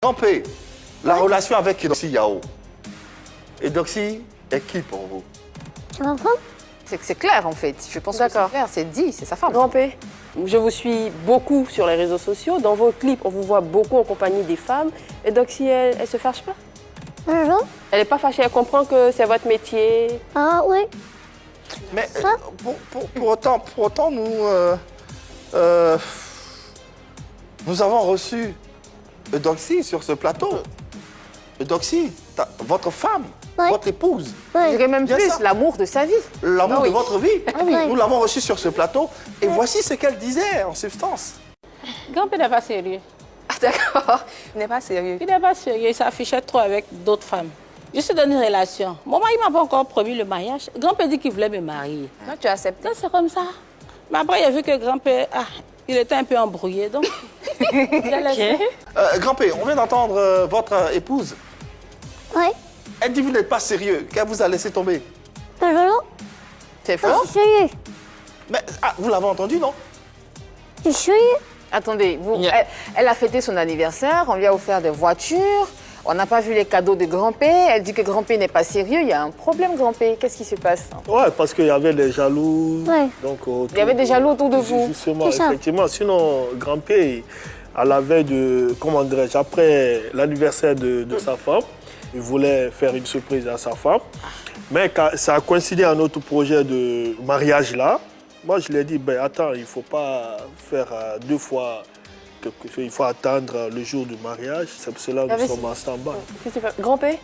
Grand-P, la relation avec Eudoxie Yao. Eudoxie est qui pour vous? C'est ma femme. C'est clair en fait. Je pense que c'est clair, c'est dit, c'est sa femme. Grand-P, je vous suis beaucoup sur les réseaux sociaux. Dans vos clips, on vous voit beaucoup en compagnie des femmes. Eudoxie, elle se fâche pas? Non. Elle n'est pas fâchée, elle comprend que c'est votre métier. Ah oui. Mais pour autant, nous avons reçu Eudoxie sur ce plateau. Eudoxie, votre femme, votre épouse. Je dirais même Bien plus, ça. l'amour de sa vie. L'amour Ah oui. de votre vie. oui. Nous l'avons reçu sur ce plateau. Et voici ce qu'elle disait en substance. Grand-père n'est pas sérieux. Ah d'accord, il n'est pas sérieux. Il n'est pas sérieux, il s'affichait trop avec d'autres femmes. Je suis dans une relation. Mon mari ne m'a pas encore promis le mariage. Grand-père dit qu'il voulait me marier. Non, tu acceptes. Donc c'est comme ça. Mais après, il a vu que grand-père, il était un peu embrouillé, donc j'ai laissé. Grand-P, on vient d'entendre votre épouse. Oui. Elle dit que vous n'êtes pas sérieux, qu'elle vous a laissé tomber. Non. C'est Je faux. suis sérieux. Mais vous l'avez entendu, non? Je suis sérieux. Attendez, elle a fêté son anniversaire, on lui a offert des voitures, on n'a pas vu les cadeaux de grand-père, elle dit que grand-père n'est pas sérieux, il y a un problème grand-père, qu'est-ce qui se passe? Ouais, parce qu'il y avait des jaloux. Ouais. Donc, Il y avait des jaloux autour de vous. Justement, C'est ça. effectivement. Sinon, grand-père, à la veille de, comment dirais-je, après l'anniversaire de sa femme, il voulait faire une surprise à sa femme. Mais quand ça a coïncidé à notre projet de mariage là, moi je lui ai dit, ben attends, il ne faut pas faire deux fois quelque chose, il faut attendre le jour du mariage. C'est pour cela que nous sommes en stand-by. Qu'est-ce que tu fais? Grand-P,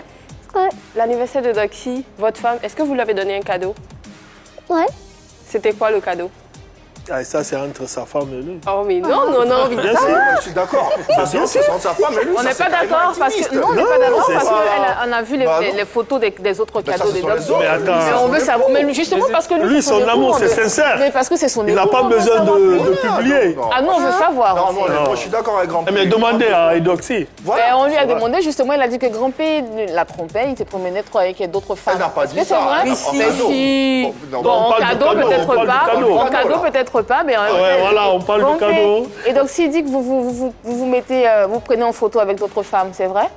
Ouais. l'anniversaire d'Eudoxie, votre femme, est-ce que vous lui avez donné un cadeau? Ouais. C'était quoi le cadeau? Ah, et ça, c'est entre sa femme et lui. Oh mais non, on a envie de Bien ça. sûr. Je suis d'accord. C'est entre sa femme et lui. On ça, n'est c'est pas carrément d'accord parce que intimiste. non, on n'est pas Non, d'accord c'est parce ça. qu'on a vu Bah, non. les photos des autres Mais ça, cadeaux ce des sont les autres. autres. Mais attends. Mais on veut savoir, mais justement parce que Lui, c'est son son amour, époux, c'est on veut- sincère. Mais parce que c'est son Il époux. n'a pas on veut besoin savoir plus. de publier. Non, Ah non, on veut savoir. non, moi, je suis d'accord avec grand-père. Mais demandez à Eudoxie. Voilà. Ben, on lui a Voilà. demandé justement, il a dit que grand-père la trompait, il s'est promené trop avec d'autres femmes. Elle n'a pas Est-ce dit que ça. c'est vrai? Elle a- en cadeau. Si. Bon, non, Bon, on en parle du cadeau cadeau, peut-être on parle du pas. cadeau. En cadeau Là. peut-être pas, mais Ouais, voilà, on parle du Grand-père. cadeau. Et donc s'il dit que vous mettez, vous prenez en photo avec d'autres femmes, c'est vrai?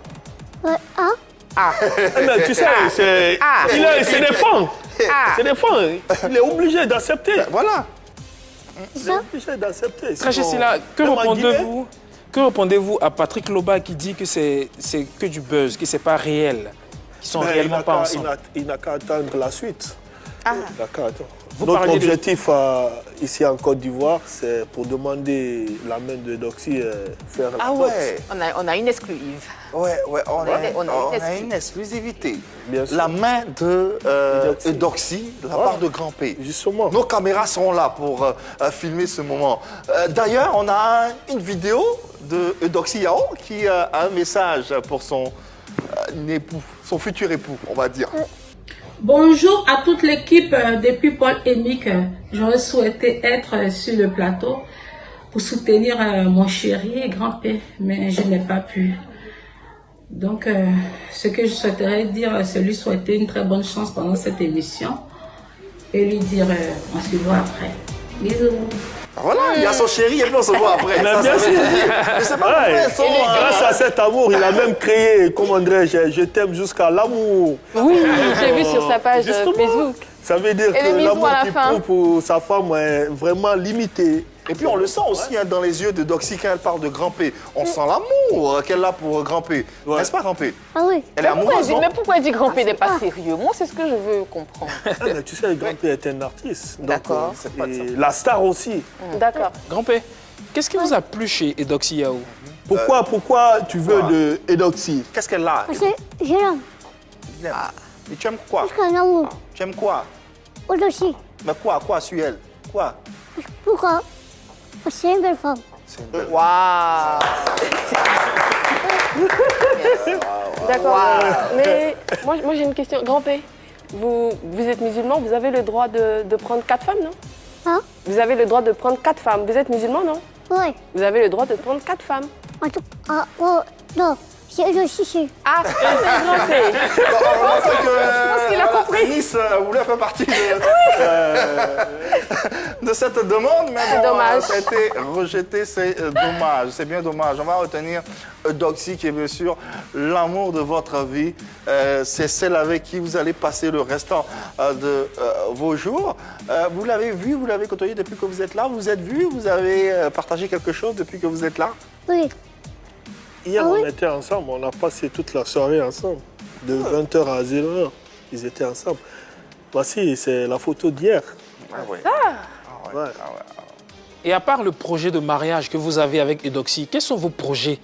Ouais. Ah. Ah. Mais tu sais, c'est des fonds. Ah. C'est des fonds. Il est obligé d'accepter. Voilà. Il est obligé d'accepter. Très Sinon, Cécile, que même en Guinée, répondez-vous à Patrick Loba qui dit que c'est que du buzz, que c'est pas réel, qu'ils sont ben, réellement pas ensemble? il n'a qu'à attendre la suite. Ah. Il n'a qu'à attendre. Vous Notre parliez de- objectif ici en Côte d'Ivoire, c'est pour demander la main de Doxy faire la Ah boxe. ouais. On a une exclusive. Ouais, on on a a une une exclusivité. Bien sûr. La main de Eudoxie. Eudoxie de la Voilà. part de Grand-P. Justement. Nos caméras sont là pour filmer ce moment. D'ailleurs, on a une vidéo de Eudoxie Yao qui a un message pour son époux, son futur époux, on va dire. Bonjour à toute l'équipe de People Emic. J'aurais souhaité être sur le plateau pour soutenir mon chéri grand-père, mais je n'ai pas pu. Donc, ce que je souhaiterais dire, c'est lui souhaiter une très bonne chance pendant cette émission et lui dire on se voit après. Bisous. Voilà, il y a son chéri et puis on se voit après. Mais Ça, bien ça veut sûr. dire- Je sais pas Ouais. pourquoi ils sont, Grâce à cet amour, il a même créé, comment dirais-je, je t'aime jusqu'à l'amour. Oui, j'ai vu sur sa page Justement. Facebook. Ça veut dire Et les que bisous l'amour à la qu'il fin. éprouve pour sa femme est vraiment limité. Et puis on le sent aussi hein, dans les yeux de Doxy quand elle parle de Grand-P. On sent l'amour qu'elle a pour Grand-P. Ouais. N'est-ce pas Grand-P? Ah oui. Elle est amoureuse, non? Mais pourquoi il dit grand-père n'est pas sérieux? Moi, c'est ce que je veux comprendre. Ah, mais tu sais, le grand-père est un artiste. Donc, D'accord. C'est pas de ça. et la star aussi. D'accord. Grand-père, qu'est-ce qui vous a plu chez Eudoxie Yao? Pourquoi tu veux de Eudoxie? Qu'est-ce qu'elle a? Parce que je l'aime. Mais tu aimes quoi? Parce qu'un amour. Tu aimes quoi? Aussi. Mais quoi sur elle? Quoi? Pourquoi? Parce que c'est une belle femme. C'est une belle- Waouh! D'accord. Mais moi j'ai une question. Grand-père, vous êtes musulman, vous avez le droit de prendre 4 femmes, non? Hein? Vous avez le droit de prendre 4 femmes. Vous êtes musulman, non? Oui. Vous avez le droit de prendre 4 femmes. En tout cas, oh, non. C'est Eudoxie. Ah, c'est Grand-P. On sent que qu'il a compris. Nice voulait faire partie de cette demande, mais C'est dommage. ça a été rejeté, c'est dommage, c'est bien dommage. On va retenir Eudoxie qui est bien sûr l'amour de votre vie. C'est celle avec qui vous allez passer le restant de vos jours. Vous l'avez vu, vous l'avez côtoyé depuis que vous êtes là, vous êtes vu, vous avez partagé quelque chose depuis que vous êtes là? Oui. Hier, Ah oui? on était ensemble, on a passé toute la soirée ensemble. De 20h à 0h, ils étaient ensemble. Voici, c'est la photo d'hier. Ah ouais. Ouais. Et à part le projet de mariage que vous avez avec Eudoxie, quels sont vos projets?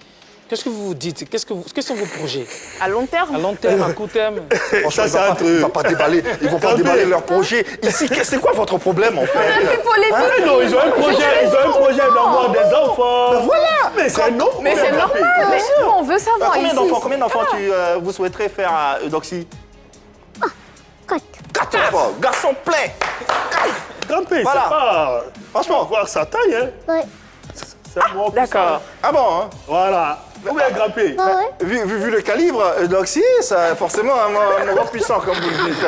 Qu'est-ce que vous vous dites? Quels sont vos projets? À long terme. À long terme, à court terme? Franchement, Ça, c'est ils ne vont pas déballer, ils vont pas déballer leur projet. Ici, c'est quoi votre problème en fait? Ah non, ils ont un projet d'avoir des enfants. Voilà. Mais c'est non. Mais c'est normal, mais nous, on veut savoir Combien ici. combien d'enfants vous souhaiterez faire à Eudoxie? 4. 4 enfants, garçon plein. Grand-père, Voilà. c'est pas... Franchement. voir sa taille, hein. Ouais. C'est moi qui D'accord. Ah bon, hein? Voilà. Combien grand-père? Ouais. Vu le calibre Eudoxie, ça forcément un grand puissant comme vous le dites.